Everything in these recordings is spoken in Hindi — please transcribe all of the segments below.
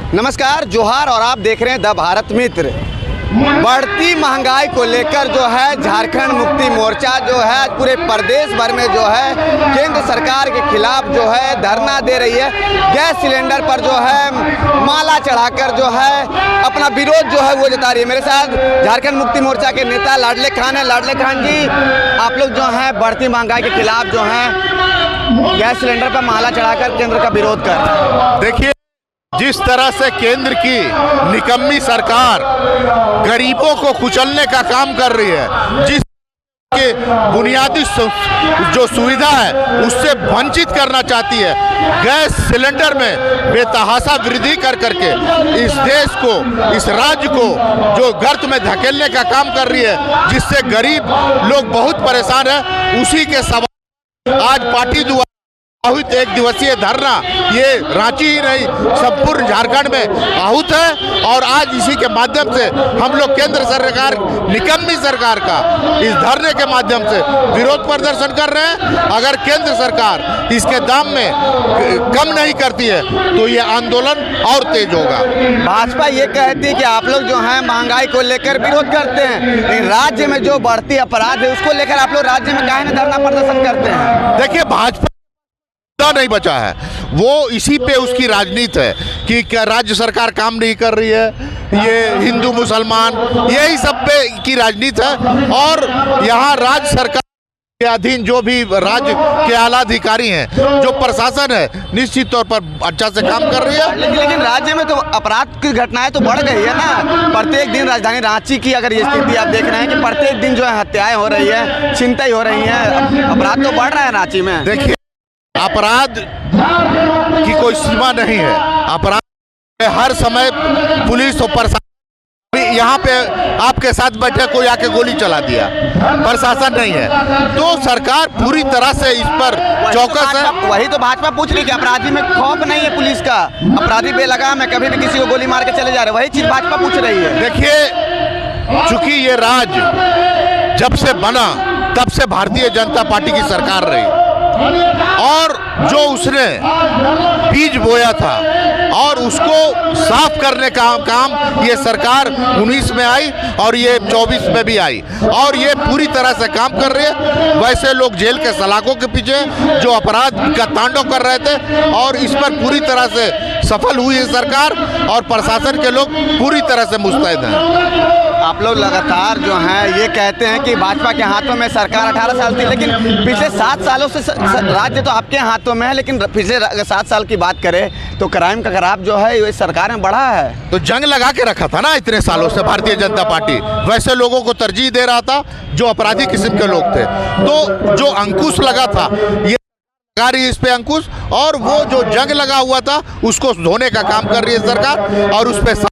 नमस्कार, जोहार और आप देख रहे हैं द भारत मित्र। बढ़ती महंगाई को लेकर जो है झारखंड मुक्ति मोर्चा जो है आज पूरे प्रदेश भर में जो है केंद्र सरकार के खिलाफ जो है धरना दे रही है। गैस सिलेंडर पर जो है माला चढ़ाकर जो है अपना विरोध जो है वो जता रही है। मेरे साथ झारखंड मुक्ति मोर्चा के नेता लाडले खान है। लाडले खान जी, आप लोग जो है बढ़ती महंगाई के खिलाफ जो है गैस सिलेंडर पर माला चढ़ाकर केंद्र का विरोध कर रहे हैं। देखिए, जिस तरह से केंद्र की निकम्मी सरकार गरीबों को कुचलने का काम कर रही है, जिस के बुनियादी जो सुविधा है उससे वंचित करना चाहती है, गैस सिलेंडर में बेतहाशा वृद्धि कर करके इस देश को, इस राज्य को जो गर्त में धकेलने का काम कर रही है, जिससे गरीब लोग बहुत परेशान है, उसी के सवाल आज पार्टी द्वारा आहुत एक दिवसीय धरना ये रांची ही नहीं संपूर्ण झारखंड में आहूत है। और आज इसी के माध्यम से हम लोग केंद्र सरकार, निकम्मी सरकार का इस धरने के माध्यम से विरोध प्रदर्शन कर रहे हैं। अगर केंद्र सरकार इसके दाम में कम नहीं करती है तो ये आंदोलन और तेज होगा। भाजपा ये कहती है कि आप लोग जो है महंगाई को लेकर विरोध करते हैं, लेकिन राज्य में जो बढ़ती अपराध है उसको लेकर आप लोग राज्य में काहे न धरना प्रदर्शन करते हैं? देखिए, भाजपा नहीं बचा है, वो इसी पे उसकी राजनीति है कि क्या राज्य सरकार काम नहीं कर रही है, ये हिंदू मुसलमान यही सब पे की राजनीति है। और यहाँ राज्य सरकार के अधीन जो भी राज्य के आला अधिकारी हैं, जो प्रशासन है, निश्चित तौर पर अच्छा से काम कर रही है। लेकिन राज्य में तो अपराध की घटनाएं तो बढ़ गई है ना। प्रत्येक दिन राजधानी रांची की अगर ये स्थिति आप देख रहे हैं कि प्रत्येक दिन जो है हत्याएं हो रही है, छिनतई हो रही है, अपराध तो बढ़ रहा है रांची में। देखिए, अपराध की कोई सीमा नहीं है। अपराध हर समय पुलिस और प्रशासन, यहाँ पे आपके साथ बैठे कोई आके गोली चला दिया, प्रशासन नहीं है, तो सरकार पूरी तरह से इस पर चौकस है। वही तो भाजपा पूछ रही कि अपराधी में खौफ नहीं है पुलिस का, अपराधी बेलगाम है, कभी भी किसी को गोली मार के चले जा रहे, वही चीज भाजपा पूछ रही है। देखिए, चूंकि ये राज्य जब से बना तब से भारतीय जनता पार्टी की सरकार रही, और जो उसने बीज बोया था और उसको साफ करने का काम ये सरकार 19 में आई और ये 24 में भी आई, और ये पूरी तरह से काम कर रही है। वैसे लोग जेल के सलाखों के पीछे जो अपराध का तांडव कर रहे थे, और इस पर पूरी तरह से सफल हुई है सरकार, और प्रशासन के लोग पूरी तरह से मुस्तैद हैं। आप लोग लगातार जो हैं ये कहते हैं कि भाजपा के हाथों में सरकार 18 साल थी, लेकिन पिछले 7 सालों से राज्य तो आपके हाथों में है, लेकिन पिछले 7 साल की बात करें तो क्राइम का ग्राफ जो है ये सरकार में बढ़ा है। तो जंग लगा के रखा था ना इतने सालों से भारतीय जनता पार्टी, वैसे लोगों को तरजीह दे रहा था जो अपराधी किस्म के लोग थे। तो जो अंकुश लगा था ये सरकार इस पे अंकुश, और वो जो जंग लगा हुआ था उसको धोने का काम कर रही है सरकार, और उस पे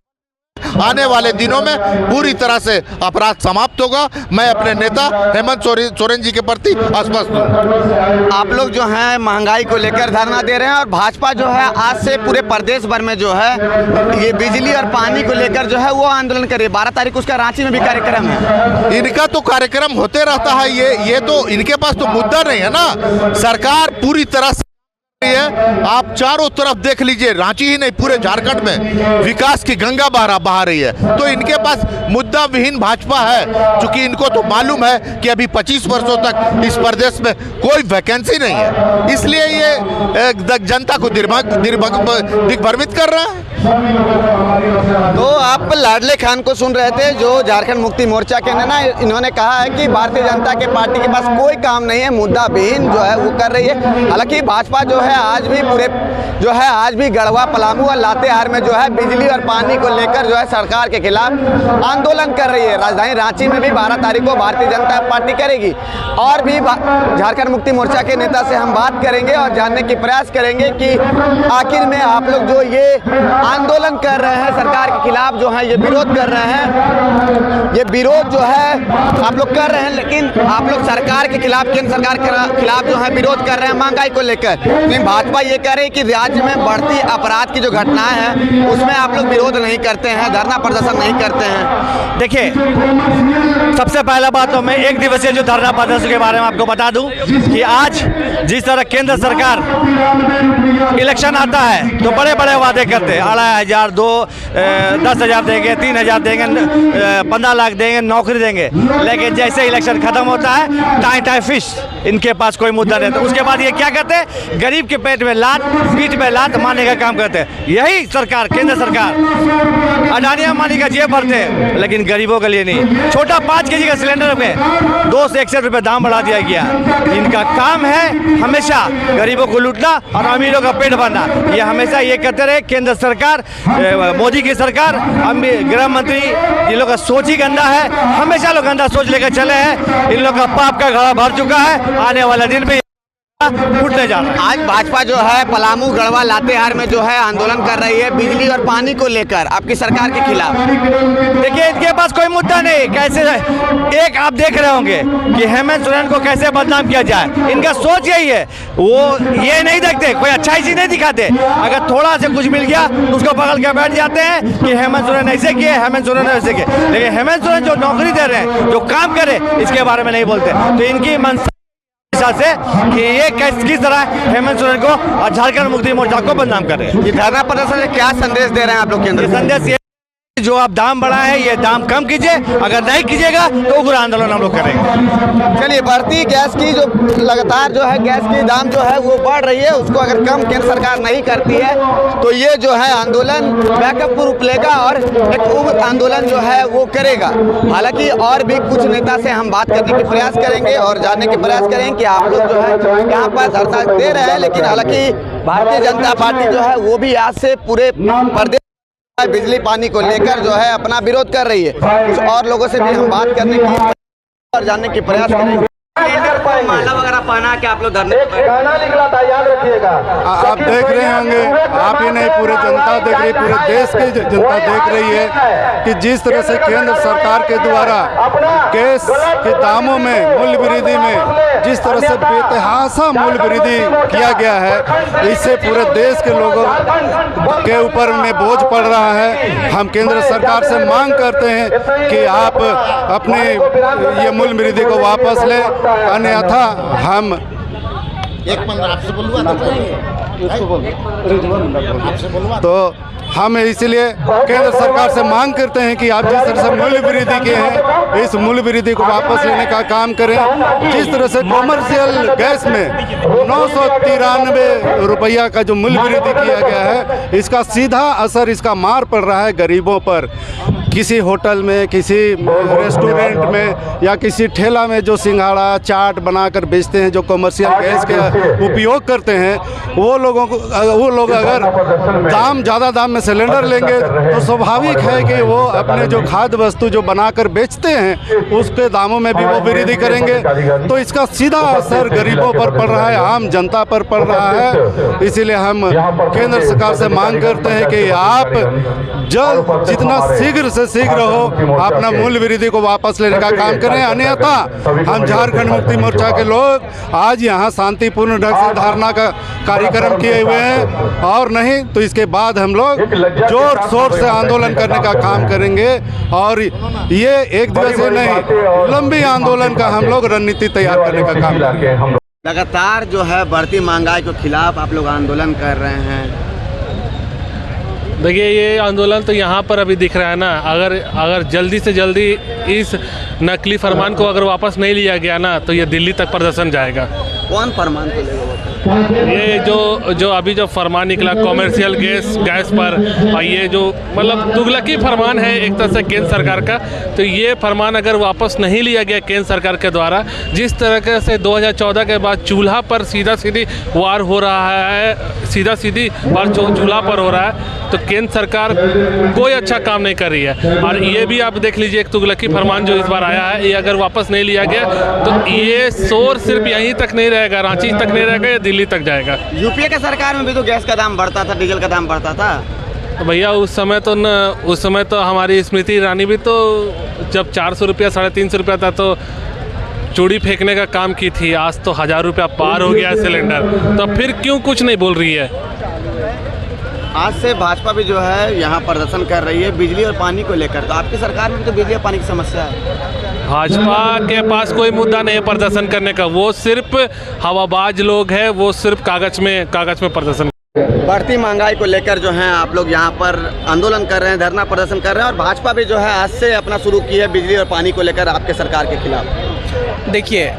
आने वाले दिनों में पूरी तरह से अपराध समाप्त होगा। मैं अपने नेता हेमंत सोरेन जी के प्रति आश्वस्त हूँ। आप लोग जो हैं महंगाई को लेकर धरना दे रहे हैं, और भाजपा जो है आज से पूरे प्रदेश भर में जो है ये बिजली और पानी को लेकर जो है वो आंदोलन कर रही है। 12 तारीख उसका रांची में भी कार्यक्रम है। इनका तो कार्यक्रम होते रहता है, ये तो इनके पास तो मुद्दा नहीं है ना। सरकार पूरी तरह से है, आप चारों तरफ देख लीजिए, रांची ही नहीं पूरे झारखंड में विकास की गंगा बहा रही है। तो इनके पास मुद्दा विहीन भाजपा है, क्योंकि इनको तो मालूम है कि अभी 25 वर्षों तक इस प्रदेश में कोई वैकेंसी नहीं है, इसलिए ये जनता को दिग्भ्रमित कर रहा है। तो आप लाडले खान को सुन रहे थे, जो झारखंड मुक्ति मोर्चा के ना, इन्होंने कहा है कि भारतीय जनता के पार्टी के पास कोई काम नहीं है, मुद्दा विहीन जो है वो कर रही है। हालांकि भाजपा जो है आज भी आज भी गढ़वा, पलामू और लातेहार में जो है बिजली और पानी को लेकर जो है सरकार के खिलाफ आंदोलन कर रही है। राजधानी रांची में भी 12 तारीख को भारतीय जनता पार्टी करेगी। और भी झारखंड मुक्ति मोर्चा के नेता से हम बात करेंगे और जानने की प्रयास करेंगे कि आखिर में आप लोग जो ये आंदोलन कर रहे हैं सरकार के खिलाफ, जो जो हैं ये विरोध कर रहे हैं। ये विरोध जो है आप लोग कर रहे हैं, लेकिन आप लोग सरकार के खिलाफ, केंद्र सरकार के खिलाफ जो है विरोध कर रहे हैं महंगाई को लेकर। लेकिन भाजपा ये कह रही है कि राज्य में बढ़ती अपराध की जो घटनाएं हैं उसमें आप लोग विरोध नहीं करते हैं, धरना प्रदर्शन नहीं करते हैं। देखिए, सबसे पहला बात तो मैं एक दिवसीय जो धरना प्रदर्शन के बारे में आपको बता दूं कि आज जिस तरह केंद्र सरकार इलेक्शन आता है तो बड़े बड़े वादे करते हैं, 2,500, 10,000 देंगे, 3,000 देंगे, 15 लाख देंगे, नौकरी देंगे। लेकिन जैसे इलेक्शन खत्म होता है टाई टाई फिश, इनके पास कोई मुद्दा नहीं। तो उसके बाद ये क्या करते हैं, गरीब के पेट में लात, पीठ में लात मारने का काम करते हैं। यही सरकार, केंद्र सरकार अडानी अंबानी का जेब भरते हैं, लेकिन गरीबों के लिए नहीं। छोटा 5 kg का सिलेंडर में 2 से 61 रुपये दाम बढ़ा दिया गया। इनका काम है हमेशा गरीबों को लूटना और अमीरों का पेट भरना। ये हमेशा ये करते रहे केंद्र सरकार, मोदी की सरकार, गृह मंत्री, इन लोग का सोच ही गंदा है। हमेशा लोग गंदा सोच लेकर चले हैं। इन लोग का पाप का घड़ा भर चुका है। आने वाला दिन भी फूटने जा रहा है। आज भाजपा जो है पलामू, गढ़वा, लातेहार में जो है आंदोलन कर रही है बिजली और पानी को लेकर आपकी सरकार के खिलाफ। देखिए, इनके पास कोई मुद्दा नहीं। कैसे एक आप देख रहे होंगे कि हेमंत सोरेन को कैसे बदनाम किया जाए, इनका सोच यही है। वो ये नहीं देखते, कोई अच्छाई चीज नहीं दिखाते। अगर थोड़ा से कुछ मिल गया तो उसको पकड़ के बैठ जाते हैं कि हेमंत सोरेन ऐसे किए, हेमंत सोरेन ऐसे किए। लेकिन हेमंत सोरेन जो नौकरी दे रहे हैं, जो काम करे, इसके बारे में नहीं बोलते। तो इनकी मंशा से कि ये किस तरह हेमंत सोरेन को और झारखंड मुक्ति मोर्चा को बदनाम कर रहे हैं। ये धरना प्रदर्शन से क्या संदेश दे रहे हैं आप लोग केंद्र? संदेश ये जो आप दाम बढ़ाए हैं ये दाम कम कीजिए, अगर नहीं कीजिएगा तो उग्र आंदोलन हम लोग करेंगे। चलिए, बढ़ती गैस की जो लगातार जो है गैस की दाम जो है वो बढ़ रही है, उसको अगर कम केंद्र सरकार नहीं करती है तो ये जो है आंदोलन बैकअप रूप लेगा और एक उग्र आंदोलन जो है वो करेगा। हालांकि और भी कुछ नेता से हम बात करने के प्रयास करेंगे और जानने के प्रयास करेंगे कि आप लोग जो है यहाँ पर धरना दे रहे हैं। लेकिन हालांकि भारतीय जनता पार्टी जो है वो भी आज से पूरे प्रदेश बिजली पानी को लेकर जो है अपना विरोध कर रही है। कुछ और लोगों से भी हम बात करने की और जानने की प्रयास करेंगे। माला वगैरह पहना के आप लोग धरने गाना निकला था, याद रखिएगा। आप देख रहे होंगे, आप ही नहीं पूरे जनता देख रही, पूरे देश की जनता देख रही है कि जिस तरह से केंद्र सरकार के द्वारा गैस के दामों में मूल्य वृद्धि में जिस तरह से बेतहाशा मूल्य वृद्धि किया गया है, इससे पूरे देश के लोगों के ऊपर में बोझ पड़ रहा है। हम केंद्र सरकार से मांग करते हैं कि आप अपने ये मूल्य वृद्धि को वापस लें, अन्यथा हम तो हम इसलिए केंद्र सरकार से मांग करते हैं कि आप जिस तरह से मूल्य वृद्धि किए हैं, इस मूल्य वृद्धि को वापस लेने का काम करें। जिस तरह से कॉमर्शियल गैस में 993 रुपया का जो मूल्य वृद्धि किया गया है, इसका सीधा असर, इसका मार पड़ रहा है गरीबों पर। किसी होटल में, किसी रेस्टोरेंट में या किसी ठेला में जो सिंघाड़ा चाट बनाकर बेचते हैं, जो कॉमर्शियल गैस का उपयोग करते हैं, वो लोग अगर ज़्यादा दाम में सिलेंडर लेंगे तो स्वाभाविक है कि वो अपने जो खाद्य वस्तु जो बनाकर बेचते हैं उसके दामों में भी वो वृद्धि करेंगे। तो इसका सीधा असर गरीबों पर पड़ रहा है, आम जनता पर पड़ रहा है। इसीलिए हम केंद्र सरकार से मांग करते हैं कि आप जल्द, जितना शीघ्र से शीघ्र हो, अपना मूल्य वृद्धि को वापस लेने का काम करें। अन्यथा हम झारखंड मुक्ति मोर्चा के लोग आज यहाँ शांतिपूर्ण ढंग से धरना का कार्यक्रम किए हुए हैं, और नहीं तो इसके बाद हम लोग जोर शोर से आंदोलन करने का काम करेंगे। और ये एक दिवसीय नहीं, लंबी आंदोलन का हम लोग रणनीति तैयार करने का काम करेंगे। लगातार जो है बढ़ती महंगाई के खिलाफ आप लोग आंदोलन कर रहे हैं। देखिए, ये आंदोलन तो यहाँ पर अभी दिख रहा है ना। अगर जल्दी से जल्दी इस नकली फरमान को अगर वापस नहीं लिया गया ना, तो ये दिल्ली तक प्रदर्शन जाएगा। कौन फरमान को लेगा? ये जो अभी जो फरमान निकला कॉमर्शियल गैस पर, और ये जो मतलब तुगलकी फरमान है एक तरह से केंद्र सरकार का, तो ये फरमान अगर वापस नहीं लिया गया केंद्र सरकार के द्वारा, जिस तरह से 2014 के बाद चूल्हा पर सीधा सीधी वार हो रहा है, सीधा सीधी वार चूल्हा पर हो रहा है, तो केंद्र सरकार कोई अच्छा काम नहीं कर रही है। और ये भी आप देख लीजिए, एक तुगलकी फरमान जो इस बार आया है, ये अगर वापस नहीं लिया गया तो ये शोर सिर्फ यहीं तक नहीं रहेगा, रांची तक नहीं रहेगा, ये दिल्ली तक जाएगा। यूपीए के सरकार में भी तो गैस का दाम बढ़ता था, डीजल का दाम बढ़ता था। भैया उस समय तो हमारी स्मृति ईरानी भी तो जब 400 रुपया 350 रुपया था तो चूड़ी फेंकने का काम की थी। आज तो 1000 रुपया पार हो गया सिलेंडर, तो फिर क्यों कुछ नहीं बोल रही है? आज से भाजपा भी जो है यहाँ प्रदर्शन कर रही है बिजली और पानी को लेकर, तो आपकी सरकार में भी तो बिजली और पानी की समस्या है। भाजपा के पास कोई मुद्दा नहीं है प्रदर्शन करने का, वो सिर्फ हवाबाज लोग हैं, वो सिर्फ कागज में प्रदर्शन। बढ़ती महंगाई को लेकर जो है आप लोग यहाँ पर आंदोलन कर रहे हैं, धरना प्रदर्शन कर रहे हैं, और भाजपा भी जो है आज से अपना शुरू की है बिजली और पानी को लेकर आपके सरकार के खिलाफ। देखिए,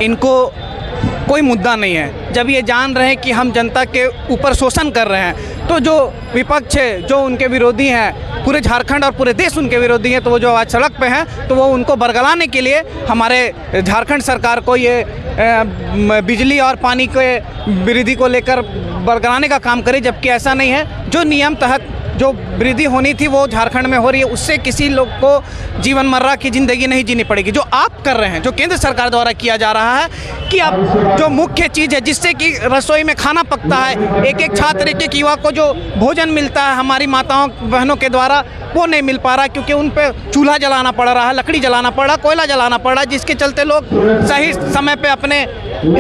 इनको कोई मुद्दा नहीं है। जब ये जान रहे हैं कि हम जनता के ऊपर शोषण कर रहे हैं, तो जो विपक्ष है, जो उनके विरोधी हैं, पूरे झारखंड और पूरे देश उनके विरोधी हैं, तो वो जो आज सड़क पे हैं, तो वो उनको बरगलाने के लिए हमारे झारखंड सरकार को ये बिजली और पानी के वृद्धि को लेकर बरगलाने का काम करे, जबकि ऐसा नहीं है। जो नियम तहत जो वृद्धि होनी थी वो झारखंड में हो रही है, उससे किसी लोग को जीवन मर्रा की ज़िंदगी नहीं जीनी पड़ेगी। जो आप कर रहे हैं, जो केंद्र सरकार द्वारा किया जा रहा है कि अब जो मुख्य चीज़ है जिससे कि रसोई में खाना पकता है, एक एक छात्र, एक एक युवा को जो भोजन मिलता है हमारी माताओं बहनों के द्वारा, वो नहीं मिल पा रहा, क्योंकि उन पे चूल्हा जलाना पड़ रहा है, लकड़ी जलाना पड़ रहा है, कोयला जलाना पड़ रहा है, जिसके चलते लोग सही समय पे अपने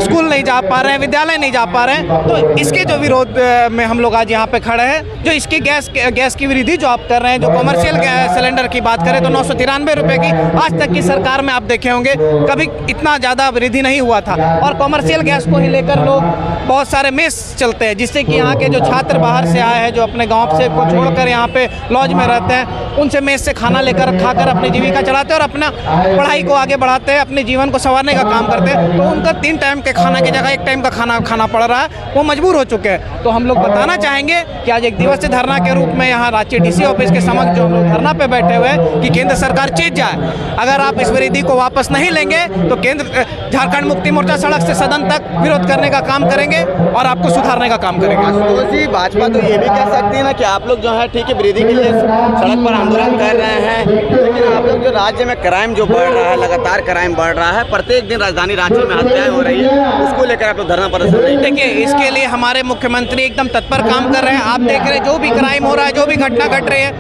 स्कूल नहीं जा पा रहे हैं, विद्यालय नहीं जा पा रहे हैं। तो इसके जो विरोध में हम लोग आज यहाँ पे खड़े हैं। जो इसकी गैस की वृद्धि जो आप कर रहे हैं, जो कमर्शियल गैस सिलेंडर की बात करें तो 993 रुपये की आज तक की सरकार में आप देखे होंगे कभी इतना ज़्यादा वृद्धि नहीं हुआ था। और कमर्शियल गैस को ही लेकर लोग बहुत सारे मेस चलते हैं, जिससे कि यहाँ के जो छात्र बाहर से आए हैं, जो अपने गाँव से को छोड़कर यहाँ पे लॉज में रहते हैं, उनसे मेस से खाना लेकर खाकर अपनी जीविका चलाते हैं और अपना पढ़ाई को आगे बढ़ाते हैं, अपने जीवन को संवारने का काम करते हैं। तो उनका 3 टाइम के खाना की जगह 1 टाइम का खाना खाना पड़ रहा है, वो मजबूर हो चुके हैं। तो हम लोग बताना चाहेंगे कि आज एक दिवसीय धरना के रूप में यहाँ रांची डीसी ऑफिस के समक्ष जो हम लोग धरना पे बैठे हुए हैं कि केंद्र सरकार चेत जाए। अगर आप इस वृद्धि को वापस नहीं लेंगे तो झारखंड मुक्ति मोर्चा सड़क से सदन तक विरोध करने का काम करेंगे और आपको सुधारने का काम करेंगे। तो जी भाजपा तो ये भी कह सकती है ना कि आप लोग जो है ठीक है वृद्धि के लिए सड़क पर आंदोलन कर रहे हैं, लेकिन आप लोग जो राज्य में क्राइम जो बढ़ रहा है, लगातार क्राइम बढ़ रहा है, प्रत्येक दिन राजधानी रांची में हत्याएं हो रही है, उसको लेकर आप लोग धरना प्रदर्शन नहीं। देखिए, इसके लिए हमारे मुख्यमंत्री एकदम तत्पर काम कर रहे हैं। आप देख रहे हैं जो भी क्राइम हो रहा है, जो भी घटना घट रही है,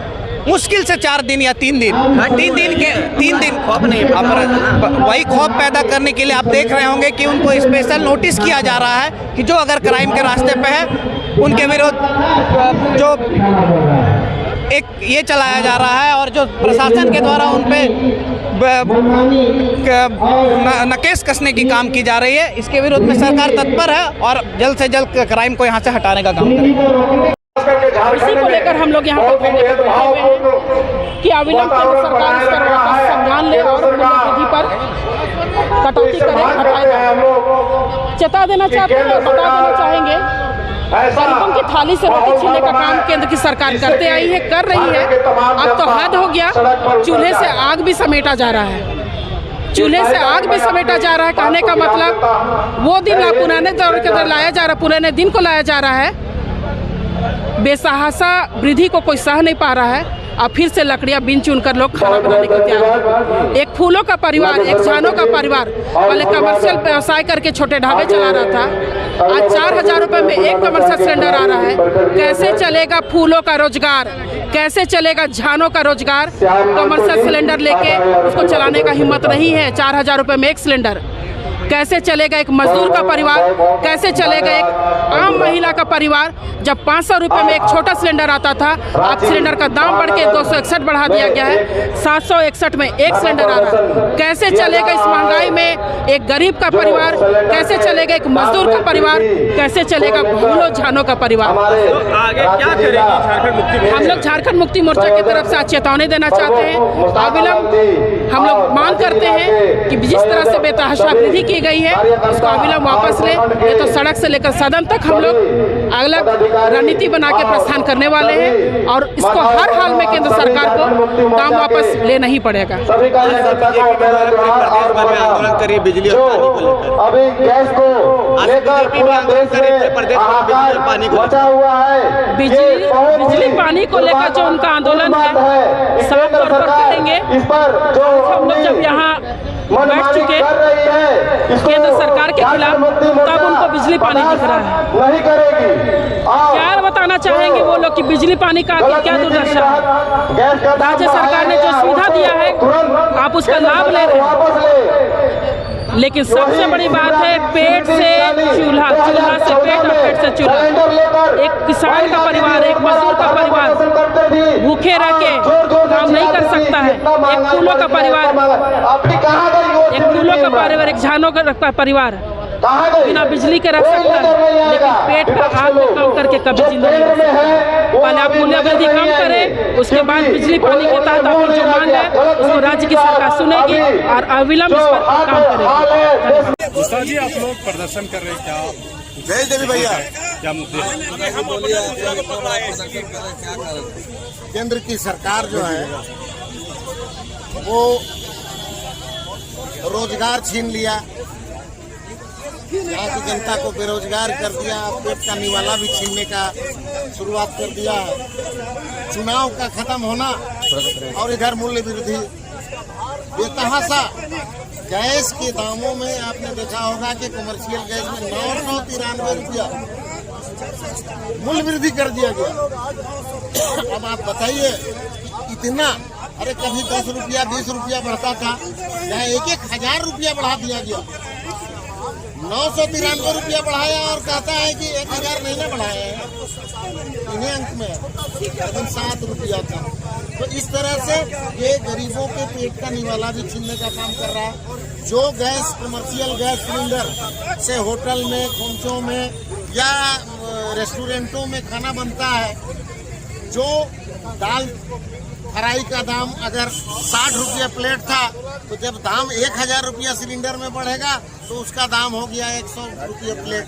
मुश्किल से 4 दिन या 3 दिन खौफ नहीं, वही खौफ पैदा करने के लिए आप देख रहे होंगे कि उनको स्पेशल नोटिस किया जा रहा है कि जो अगर क्राइम के रास्ते पे है उनके विरोध जो एक ये चलाया जा रहा है, और जो प्रशासन के द्वारा उन पे नकेश कसने की काम की जा रही है, इसके विरोध में सरकार तत्पर है और जल्द से जल्द क्राइम को यहाँ से हटाने का काम करेगी। इसी को लेकर हम लोग यहाँ पर बैठे हुए हैं कि अविलंब केंद्र सरकार इस पर वापस संज्ञान ले और वृद्धि पर कटौती करे, हटाए। चेता देना चाहते हैं और बता देना चाहेंगे, गरीबों की थाली से रोटी छीनने का काम केंद्र की सरकार करते आई है, कर रही है। अब तो हद हो गया, चूल्हे से आग भी समेटा जा रहा है, चूल्हे से आग भी समेटा जा रहा है। कहने का मतलब वो दिन पुराने दौर के अंदर लाया जा रहा, पुराने दिन को लाया जा रहा है। बेसहासा वृद्धि को कोई सह नहीं पा रहा है। अब फिर से लकड़ियां बिन चुन कर लोग खाना बनाने को तैयार हैं। एक फूलों का परिवार, एक झानों का परिवार पहले कमर्शियल व्यवसाय करके छोटे ढाबे चला रहा था, आज 4000 रुपये में एक कमर्शियल सिलेंडर आ रहा है। कैसे चलेगा फूलों का रोजगार, कैसे चलेगा झानों का रोजगार? कमर्शियल सिलेंडर लेके उसको चलाने का हिम्मत नहीं है। 4000 रुपये में एक सिलेंडर कैसे चलेगा एक मजदूर का परिवार, कैसे चलेगा एक आम महिला का परिवार? जब 500 रुपये में एक छोटा सिलेंडर आता था, अब सिलेंडर का दाम बढ़ के 261 बढ़ा दिया गया है, 761 में एक सिलेंडर आ रहा है। कैसे चलेगा इस महंगाई में एक गरीब का परिवार, कैसे चलेगा एक मजदूर का परिवार, कैसे चलेगा फूलों झानों का परिवार? तो आगे क्या करेगी झारखंड मुक्ति मोर्चा? हम लोग झारखंड मुक्ति मोर्चा की तरफ से चेतावनी देना चाहते हैं। अविलंब हम लोग मांग करते हैं कि जिस तरह से बेतहाशा वृद्धि की गई है उसको अविलंब वापस ले, ये तो सड़क से लेकर सदन तक हम लोग अलग रणनीति बना के प्रस्थान करने वाले हैं और इसको हर हाल में केंद्र सरकार को दाम वापस लेना ही पड़ेगा। आंदोलन करिए बिजली और पानी को लेकर, अभी गैस को लेकर पूरा देश में पानी को बिजली पानी को लेकर जो उनका आंदोलन है साफ तौर पर करेंगे। हम लोग जब यहाँ बैठ चुके केंद्र सरकार के खिलाफ, तब उनको बिजली पानी दिख रहा है। नहीं करेगी। क्या बता बताना चाहेंगे वो लोग कि बिजली पानी का क्या दुर्दशा है। राज्य सरकार ने जो सुविधा दिया है आप उसका लाभ ले रहे हैं, लेकिन सबसे बड़ी बात है पेट से चूल्हा, चूल्हा से पेट और पेट से चूल्हा। एक किसान का परिवार, एक मजदूर का परिवार भूखे रह के काम नहीं कर सकता है। एक फूलों का परिवार, एक झानों का परिवार बिना बिजली के रह सकता है, लेकिन पेट का आग में काम करके कभी जिंदा नहीं रह सकता। पहले आप मूल्य वृद्धि कम करें, उसके बाद बिजली पानी के तहत आपकी जो मांग है उसको राज्य की सरकार सुनेगी और अविलंब इस पर काम करेगी। जी आप लोग प्रदर्शन कर रहे हैं, क्या जय देवी भैया, क्या मुद्दे? केंद्र की सरकार जो है वो रोजगार छीन लिया, यहाँ की जनता को बेरोजगार कर दिया, पेट का निवाला भी छीनने का शुरुआत कर दिया है। चुनाव का खत्म होना और इधर मूल्य वृद्धि बेतहाशा। गैस के दामों में आपने देखा होगा कि कमर्शियल गैस में 993 रुपया मूल्य वृद्धि कर दिया गया। अब आप बताइए इतना, अरे कभी 10 रुपया 20 रुपया बढ़ता था, यहाँ 1,000 रुपया बढ़ा दिया गया। 993 रुपया बढ़ाया और कहता है कि 1,000 नहीं ना बढ़ाया है, इन्हीं अंक में लेकिन 7 रुपया था। तो इस तरह से ये गरीबों के पेट का निवाला भी छीनने का काम कर रहा है। जो गैस, कमर्शियल गैस सिलेंडर से होटल में, खोमचों में या रेस्टोरेंटों में खाना बनता है, जो दाल फ्राई का दाम अगर 60 रुपया प्लेट था, तो जब दाम 1,000 रुपया सिलेंडर में बढ़ेगा तो उसका दाम हो गया 100 रुपया प्लेट।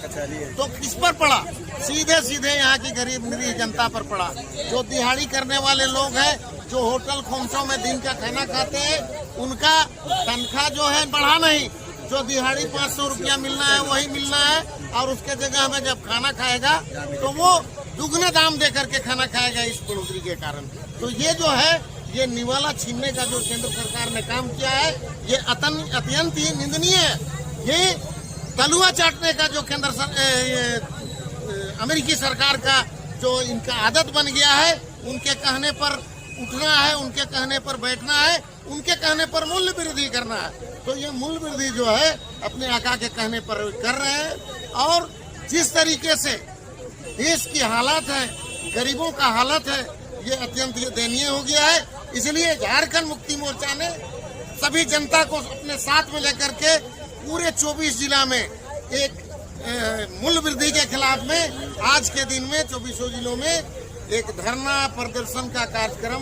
तो किस पर पड़ा? सीधे सीधे यहाँ की गरीब निरीह जनता पर पड़ा। जो दिहाड़ी करने वाले लोग हैं, जो होटल खोमचों में दिन का खाना खाते हैं, उनका तनख्वाह जो है बढ़ा नहीं। जो दिहाड़ी 500 रुपया मिलना है वही मिलना है, और उसके जगह में जब खाना खाएगा तो वो दुगना दाम दे करके खाना खाएगा इस बढ़ोतरी के कारण। तो ये जो है, ये निवाला छीनने का जो केंद्र सरकार ने काम किया है, ये अत्यंत ही निंदनीय है। ये तलुआ चाटने का जो अमेरिकी सरकार का जो इनका आदत बन गया है, उनके कहने पर उठना है, उनके कहने पर बैठना है, उनके कहने पर मूल्य वृद्धि करना है। तो ये मूल्य वृद्धि जो है अपने आका के कहने पर कर रहे हैं। और जिस तरीके से देश की हालत है, गरीबों का हालत है, ये अत्यंत दयनीय हो गया है। इसलिए झारखंड मुक्ति मोर्चा ने सभी जनता को अपने साथ में लेकर के पूरे 24 जिला में एक मूल्य वृद्धि के खिलाफ में आज के दिन में 24 जिलों में एक धरना प्रदर्शन का कार्यक्रम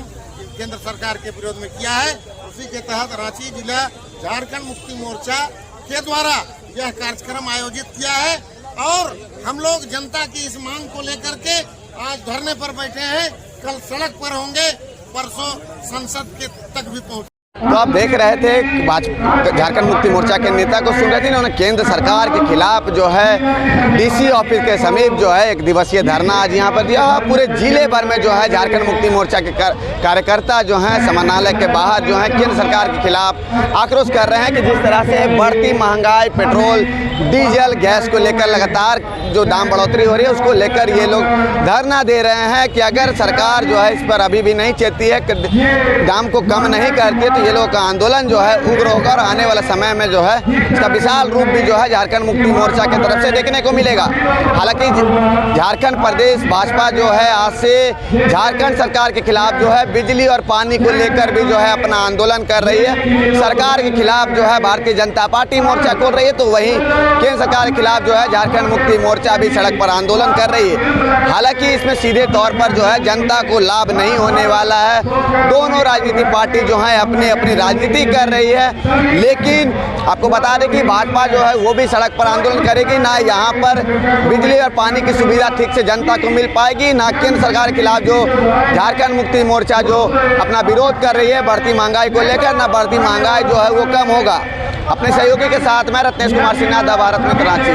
केंद्र सरकार के विरोध में किया है। उसी के तहत रांची जिला झारखंड मुक्ति मोर्चा के द्वारा यह कार्यक्रम आयोजित किया है। और हम लोग जनता की इस मांग को लेकर के आज धरने पर बैठे हैं, कल सड़क पर होंगे, परसों संसद के तक भी पहुंचे। तो आप देख रहे थे झारखंड मुक्ति मोर्चा के नेता को सुन रहे थे, उन्होंने केंद्र सरकार के खिलाफ जो है डीसी ऑफिस के समीप जो है 1 दिवसीय धरना आज यहाँ पर दिया। पूरे जिले भर में जो है झारखंड मुक्ति मोर्चा के कार्यकर्ता जो हैं समानालय के बाहर जो है केंद्र सरकार के खिलाफ आक्रोश कर रहे हैं कि जिस तरह से बढ़ती महंगाई, पेट्रोल, डीजल, गैस को लेकर लगातार जो दाम बढ़ोतरी हो रही है, उसको लेकर ये लोग धरना दे रहे हैं कि अगर सरकार जो है इस पर अभी भी नहीं चेती है, दाम को कम नहीं करती है, तो ये लोग का आंदोलन जो है उग्र होकर आने वाले समय में जो है इसका विशाल रूप भी जो है झारखंड मुक्ति मोर्चा की तरफ से देखने को मिलेगा। हालांकि झारखंड प्रदेश भाजपा जो है आज से झारखंड सरकार के खिलाफ जो है बिजली और पानी को लेकर भी जो है अपना आंदोलन कर रही है। सरकार के खिलाफ जो है भारतीय जनता पार्टी मोर्चा खोल रही है, तो वहीं केंद्र सरकार के खिलाफ जो है झारखंड मुक्ति मोर्चा भी सड़क पर आंदोलन कर रही है। हालांकि इसमें सीधे तौर पर जो है जनता को लाभ नहीं होने वाला है। दोनों राजनीतिक पार्टी जो है अपनी राजनीति कर रही है, लेकिन आपको बता दें कि भाजपा जो है वो भी सड़क पर आंदोलन करेगी। ना यहाँ पर बिजली और पानी की सुविधा ठीक से जनता को मिल पाएगी, ना केंद्र सरकार के खिलाफ जो झारखंड मुक्ति मोर्चा जो अपना विरोध कर रही है बढ़ती महंगाई को लेकर, ना बढ़ती महंगाई जो है वो कम होगा। अपने सहयोगी के साथ मैं रत्नेश कुमार सिन्हा, द भारत मित्र, रांची।